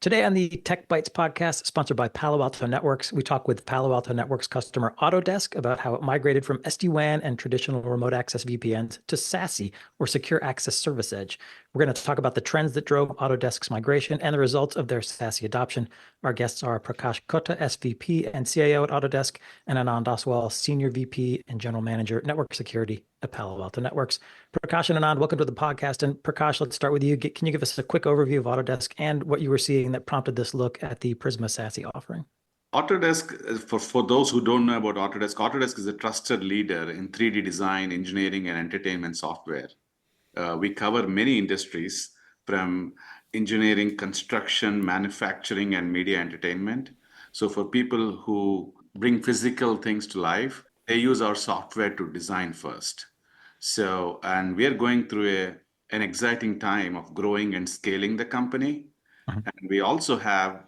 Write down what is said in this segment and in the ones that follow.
Today on the Tech Bytes podcast, sponsored by Palo Alto Networks, we talk with Palo Alto Networks customer Autodesk about how it migrated from SD-WAN and traditional remote access VPNs to SASE, or Secure Access Service Edge. We're going to talk about the trends that drove Autodesk's migration and the results of their SASE adoption. Our guests are Prakash Kota, SVP and CIO at Autodesk, and Anand Oswal, Senior VP and General Manager, Network Security at Palo Alto Networks. Prakash and Anand, welcome to the podcast. And Prakash, let's start with you. Can you give us a quick overview of Autodesk and what you were seeing that prompted this look at the Prisma SASE offering? Autodesk, for those who don't know about Autodesk, Autodesk is a trusted leader in 3D design, engineering, and entertainment software. We cover many industries from engineering, construction, manufacturing, and media entertainment. So for people who bring physical things to life, they use our software to design first. And we are going through an exciting time of growing and scaling the company. And we also have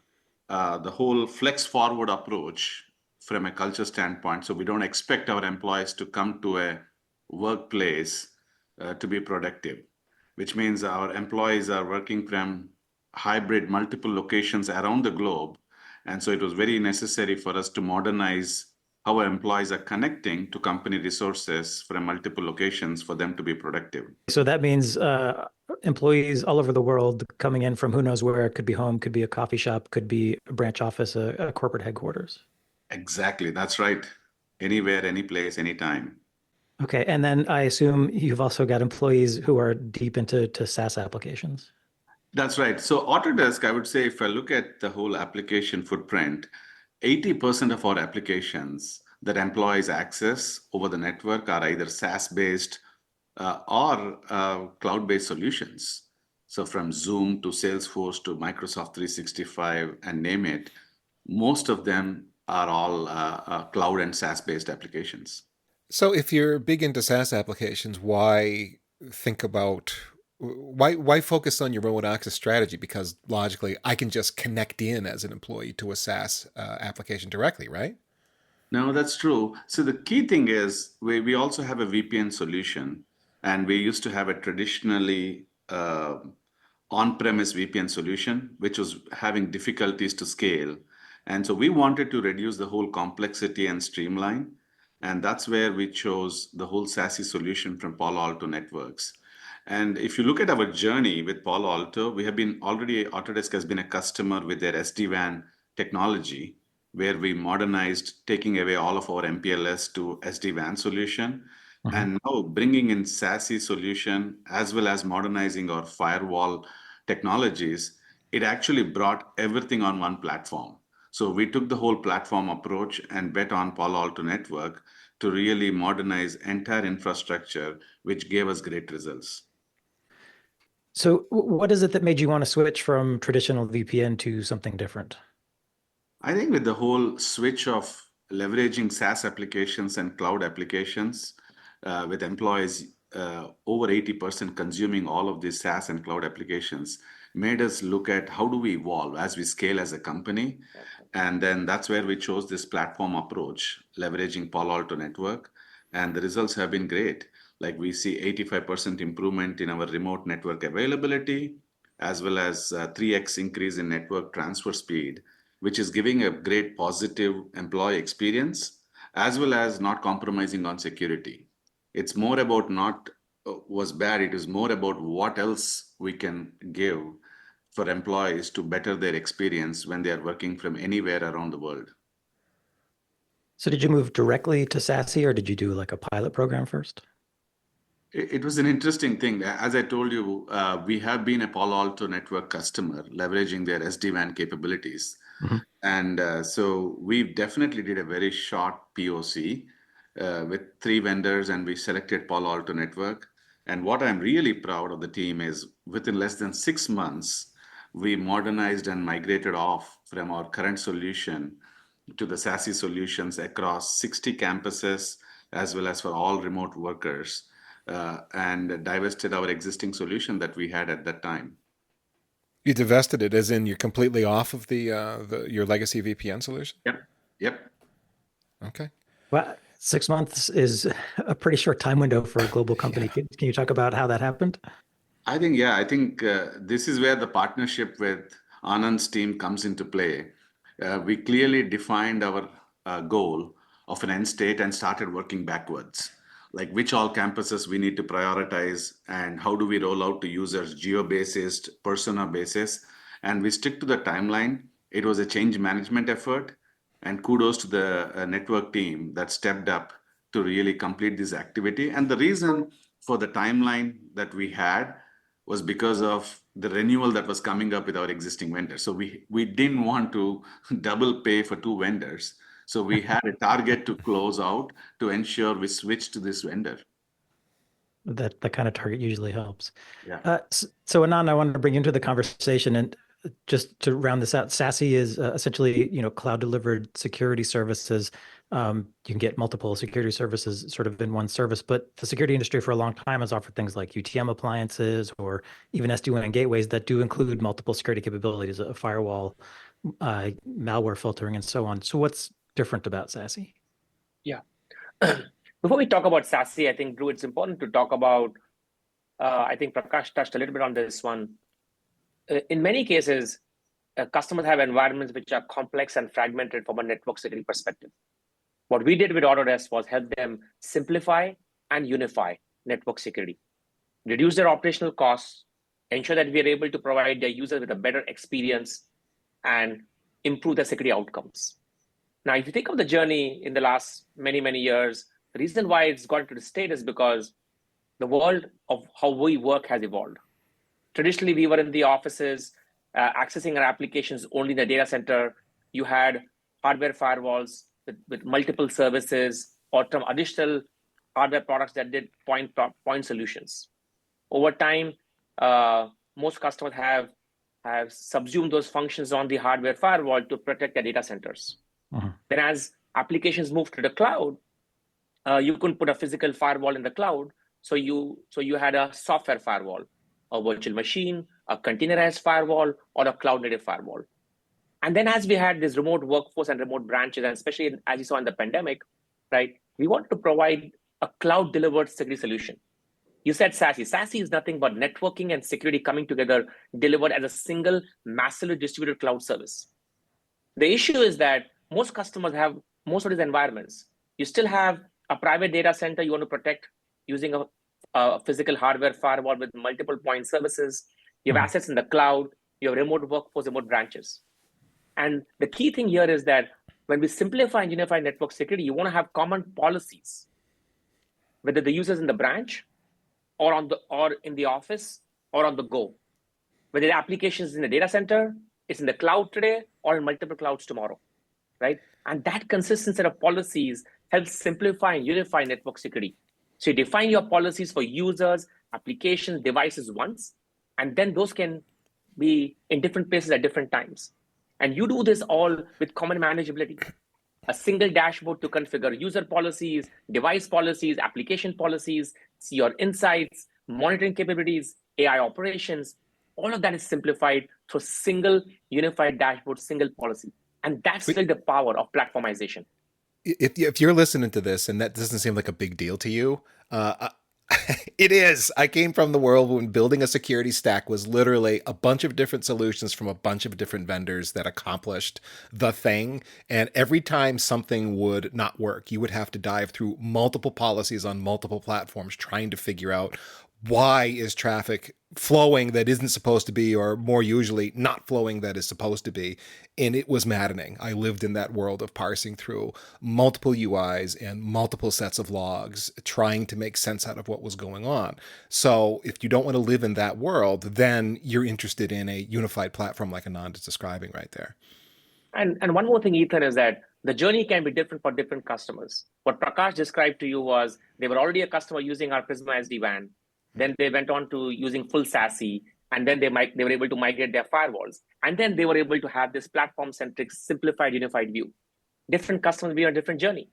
the whole flex forward approach from a culture standpoint. So we don't expect our employees to come to a workplace to be productive, which means our employees are working from hybrid multiple locations around the globe. And so it was very necessary for us to modernize how our employees are connecting to company resources from multiple locations for them to be productive. So that means employees all over the world coming in from who knows where. It could be home, could be a coffee shop, could be a branch office, a corporate headquarters. Exactly. That's right. Anywhere, any place, anytime. Okay. And then I assume you've also got employees who are deep into SaaS applications. That's right. So Autodesk, I would say, if I look at the whole application footprint, 80% of our applications that employees access over the network are either SaaS-based or cloud-based solutions. So from Zoom to Salesforce to Microsoft 365 and name it, most of them are all cloud and SaaS-based applications. So if you're big into SaaS applications, why focus on your remote access strategy? Because logically, I can just connect in as an employee to a SaaS application directly, right? No, that's true. So the key thing is we also have a VPN solution, and we used to have a traditionally on-premise VPN solution, which was having difficulties to scale. And so we wanted to reduce the whole complexity and streamline. And that's where we chose the whole SASE solution from Palo Alto Networks. And if you look at our journey with Palo Alto, Autodesk has been a customer with their SD-WAN technology, where we modernized, taking away all of our MPLS to SD-WAN solution. And now bringing in SASE solution, as well as modernizing our firewall technologies, it actually brought everything on one platform. So we took the whole platform approach and bet on Palo Alto Network to really modernize entire infrastructure, which gave us great results. So what is it that made you want to switch from traditional VPN to something different? I think with the whole switch of leveraging SaaS applications and cloud applications, with employees over 80% consuming all of these SaaS and cloud applications, made us look at how do we evolve as we scale as a company. And then that's where we chose this platform approach, leveraging Palo Alto Network. And the results have been great. Like we see 85% improvement in our remote network availability, as well as 3x increase in network transfer speed, which is giving a great positive employee experience, as well as not compromising on security. It's more about not was bad, it is more about what else we can give for employees to better their experience when they are working from anywhere around the world. So did you move directly to SASE, or did you do like a pilot program first? It was an interesting thing. As I told you, we have been a Palo Alto Network customer, leveraging their SD-WAN capabilities. And so we definitely did a very short POC with 3 vendors, and we selected Palo Alto Network. And what I'm really proud of the team is within less than 6 months, we modernized and migrated off from our current solution to the SASE solutions across 60 campuses, as well as for all remote workers, and divested our existing solution that we had at that time. You divested it, as in you're completely off of your legacy VPN solution? Yep. Okay. Well, 6 months is a pretty short time window for a global company. Yeah. Can you talk about how that happened? I think this is where the partnership with Anand's team comes into play, we clearly defined our goal of an end state and started working backwards. Like which all campuses we need to prioritize and how do we roll out to users geo-basis, persona basis, and we stick to the timeline. It was a change management effort, and kudos to the network team that stepped up to really complete this activity. And the reason for the timeline that we had was because of the renewal that was coming up with our existing vendors. So we didn't want to double pay for two vendors. So we had a target to close out to ensure we switch to this vendor. That kind of target usually helps. Yeah. So Anand, I wanted to bring you into the conversation, and just to round this out, SASE is essentially, cloud delivered security services. You can get multiple security services sort of in one service, but the security industry for a long time has offered things like UTM appliances or even SD-WAN gateways that do include multiple security capabilities, a firewall, malware filtering, and so on. So what's different about SASE? Yeah. Before we talk about SASE, I think, Drew, it's important to talk about, I think Prakash touched a little bit on this one. In many cases, customers have environments which are complex and fragmented from a network security perspective. What we did with Autodesk was help them simplify and unify network security, reduce their operational costs, ensure that we are able to provide their users with a better experience, and improve their security outcomes. Now, if you think of the journey in the last many, many years, the reason why it's gotten to the state is because the world of how we work has evolved. Traditionally, we were in the offices, accessing our applications only in the data center. You had hardware firewalls with multiple services or some additional hardware products that did point solutions. Over time, most customers have subsumed those functions on the hardware firewall to protect their data centers. Then as applications moved to the cloud, you couldn't put a physical firewall in the cloud. So you had a software firewall, a virtual machine, a containerized firewall, or a cloud-native firewall. And then as we had this remote workforce and remote branches, and especially as you saw in the pandemic, right, we wanted to provide a cloud-delivered security solution. You said SASE. SASE is nothing but networking and security coming together, delivered as a single, massively distributed cloud service. The issue is that most customers have most of these environments. You still have a private data center you want to protect using a physical hardware firewall with multiple point services. You have assets in the cloud. You have remote workforce, remote branches. And the key thing here is that when we simplify and unify network security, you want to have common policies, whether the user's in the branch or in the office or on the go. Whether the application is in the data center, it's in the cloud today, or in multiple clouds tomorrow, right? And that consistent set of policies helps simplify and unify network security. So you define your policies for users, applications, devices once, and then those can be in different places at different times. And you do this all with common manageability. A single dashboard to configure user policies, device policies, application policies, see your insights, monitoring capabilities, AI operations. All of that is simplified through a single unified dashboard, single policy. And that's really the power of platformization. If you're listening to this and that doesn't seem like a big deal to you, it is. I came from the world when building a security stack was literally a bunch of different solutions from a bunch of different vendors that accomplished the thing. And every time something would not work, you would have to dive through multiple policies on multiple platforms trying to figure out why is traffic flowing that isn't supposed to be, or more usually not flowing that is supposed to be. And it was maddening. I lived in that world of parsing through multiple UIs and multiple sets of logs, trying to make sense out of what was going on. So if you don't want to live in that world, then you're interested in a unified platform like Anand is describing right there. And one more thing, Ethan, is that the journey can be different for different customers. What Prakash described to you was they were already a customer using our Prisma SD-WAN. Then they went on to using full SASE, and then they were able to migrate their firewalls. And then they were able to have this platform-centric, simplified, unified view. Different customers be on a different journey.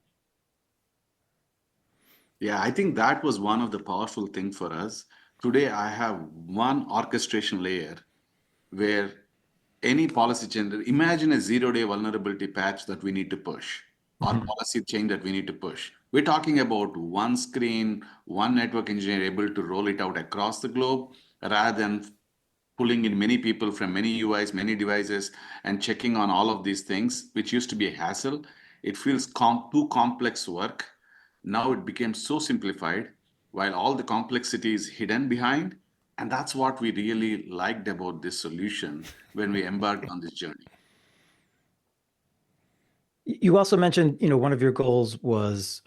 Yeah, I think that was one of the powerful things for us. Today, I have one orchestration layer where any policy change, imagine a zero-day vulnerability patch that we need to push, or policy change that we need to push. We're talking about one screen, one network engineer able to roll it out across the globe, rather than pulling in many people from many UIs, many devices, and checking on all of these things, which used to be a hassle. It feels too complex work. Now it became so simplified, while all the complexity is hidden behind. And that's what we really liked about this solution when we embarked on this journey. You also mentioned, one of your goals was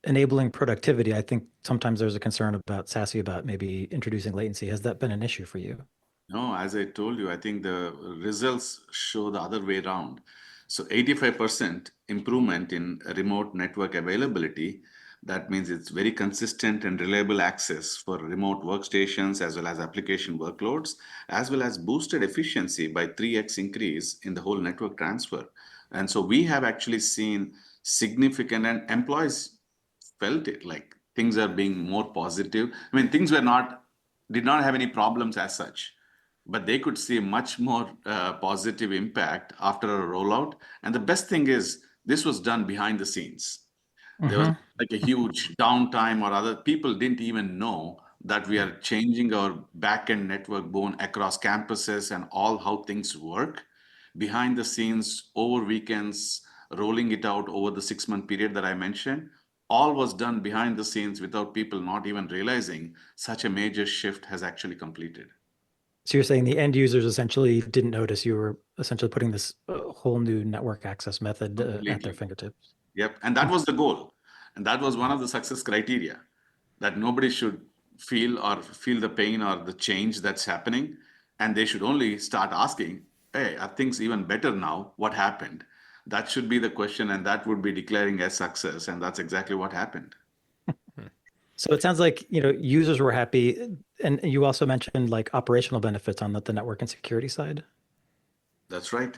enabling productivity. I think sometimes there's a concern about SASE about maybe introducing latency. Has that been an issue for you? No, as I told you, I think the results show the other way around. So 85% improvement in remote network availability. That means it's very consistent and reliable access for remote workstations as well as application workloads, as well as boosted efficiency by 3x increase in the whole network transfer. And so we have actually seen significant, and employees felt it, like things are being more positive. I mean, things did not have any problems as such, but they could see much more positive impact after a rollout. And the best thing is, this was done behind the scenes. There was like a huge downtime, or other people didn't even know that we are changing our backend network bone across campuses and all how things work behind the scenes over weekends, rolling it out over the 6-month period that I mentioned. All was done behind the scenes without people not even realizing such a major shift has actually completed. So you're saying the end users essentially didn't notice you were essentially putting this whole new network access method at their fingertips. Yep. And that was the goal. And that was one of the success criteria, that nobody should feel the pain or the change that's happening. And they should only start asking, hey, are things even better now? What happened? That should be the question, and that would be declaring as success. And that's exactly what happened. So it sounds like, users were happy. And you also mentioned like operational benefits on the network and security side. That's right.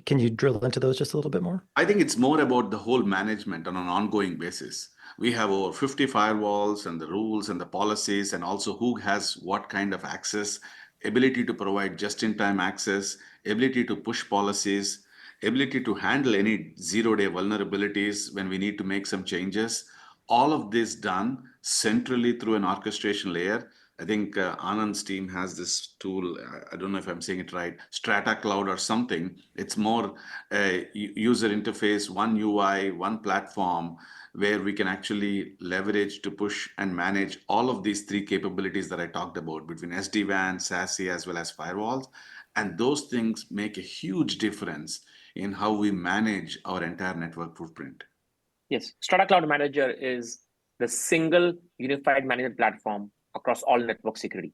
Can you drill into those just a little bit more? I think it's more about the whole management on an ongoing basis. We have over 50 firewalls and the rules and the policies, and also who has what kind of access, ability to provide just-in-time access, ability to push policies, ability to handle any zero-day vulnerabilities when we need to make some changes. All of this done centrally through an orchestration layer. I think Anand's team has this tool. I don't know if I'm saying it right, Strata Cloud or something. It's more a user interface, one UI, one platform, where we can actually leverage to push and manage all of these 3 capabilities that I talked about between SD-WAN, SASE, as well as firewalls. And those things make a huge difference in how we manage our entire network footprint. Yes, Strata Cloud Manager is the single unified management platform across all network security.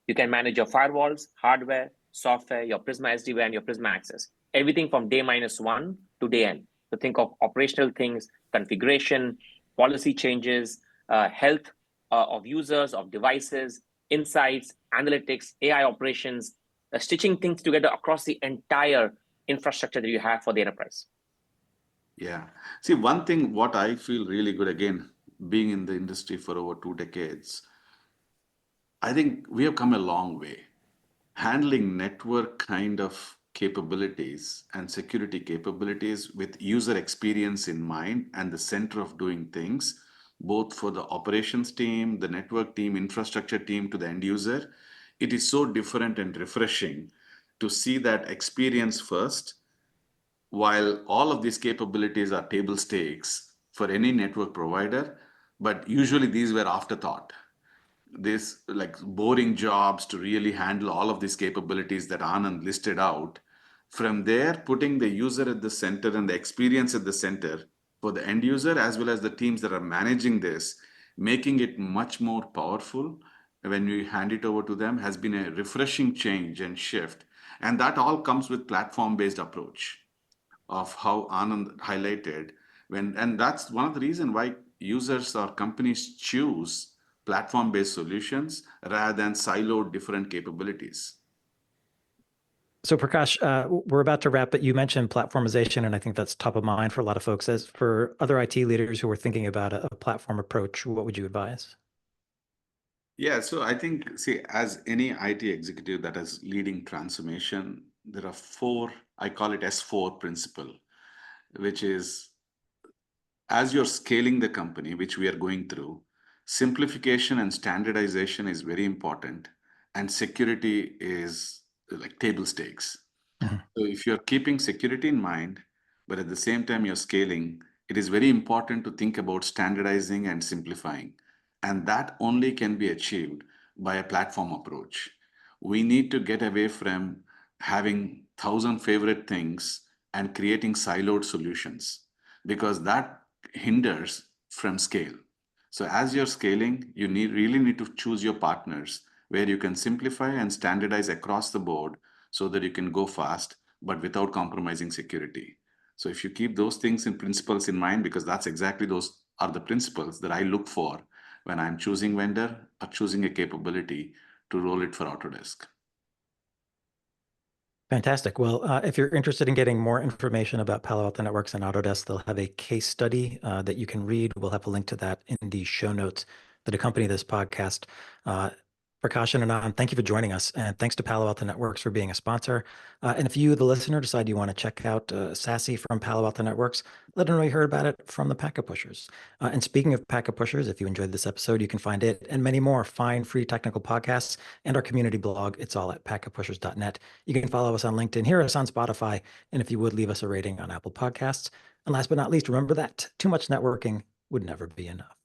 You can manage your firewalls, hardware, software, your Prisma SD-WAN, your Prisma Access, everything from day -1 to day end. So think of operational things, configuration, policy changes, health of users, of devices, insights, analytics, AI operations, stitching things together across the entire infrastructure that you have for the enterprise. Yeah. See, one thing, what I feel really good, again, being in the industry for over 2 decades, I think we have come a long way. Handling network kind of capabilities and security capabilities with user experience in mind and the center of doing things, both for the operations team, the network team, infrastructure team, to the end user. It is so different and refreshing to see that experience first, while all of these capabilities are table stakes for any network provider, but usually these were afterthought. This like boring jobs to really handle all of these capabilities that Anand listed out. From there, putting the user at the center and the experience at the center for the end user, as well as the teams that are managing this, making it much more powerful when we hand it over to them, has been a refreshing change and shift. And that all comes with platform-based approach of how Anand highlighted. And that's one of the reasons why users or companies choose platform-based solutions rather than siloed different capabilities. So Prakash, we're about to wrap, but you mentioned platformization, and I think that's top of mind for a lot of folks. As for other IT leaders who are thinking about a platform approach, what would you advise? Yeah, so I think, see, as any IT executive that is leading transformation, there are 4, I call it S4 principle, which is, as you're scaling the company, which we are going through, simplification and standardization is very important. and security is like table stakes. Mhm. So if you're keeping security in mind, but at the same time you're scaling, it is very important to think about standardizing and simplifying. And that only can be achieved by a platform approach. We need to get away from having 1,000 favorite things and creating siloed solutions because that hinders from scale. So as you're scaling, you really need to choose your partners where you can simplify and standardize across the board so that you can go fast, but without compromising security. So if you keep those things and principles in mind, because that's exactly those are the principles that I look for when I'm choosing vendor or choosing a capability to roll it for Autodesk. Fantastic. Well, if you're interested in getting more information about Palo Alto Networks and Autodesk, they'll have a case study that you can read. We'll have a link to that in the show notes that accompany this podcast. Prakash and Anand, thank you for joining us. And thanks to Palo Alto Networks for being a sponsor. And if you, the listener, decide you want to check out SASE from Palo Alto Networks, let them know you heard about it from the Packet Pushers. And speaking of Packet Pushers, if you enjoyed this episode, you can find it and many more fine free technical podcasts and our community blog. It's all at packetpushers.net. You can follow us on LinkedIn, hear us on Spotify, and if you would, leave us a rating on Apple Podcasts. And last but not least, remember that too much networking would never be enough.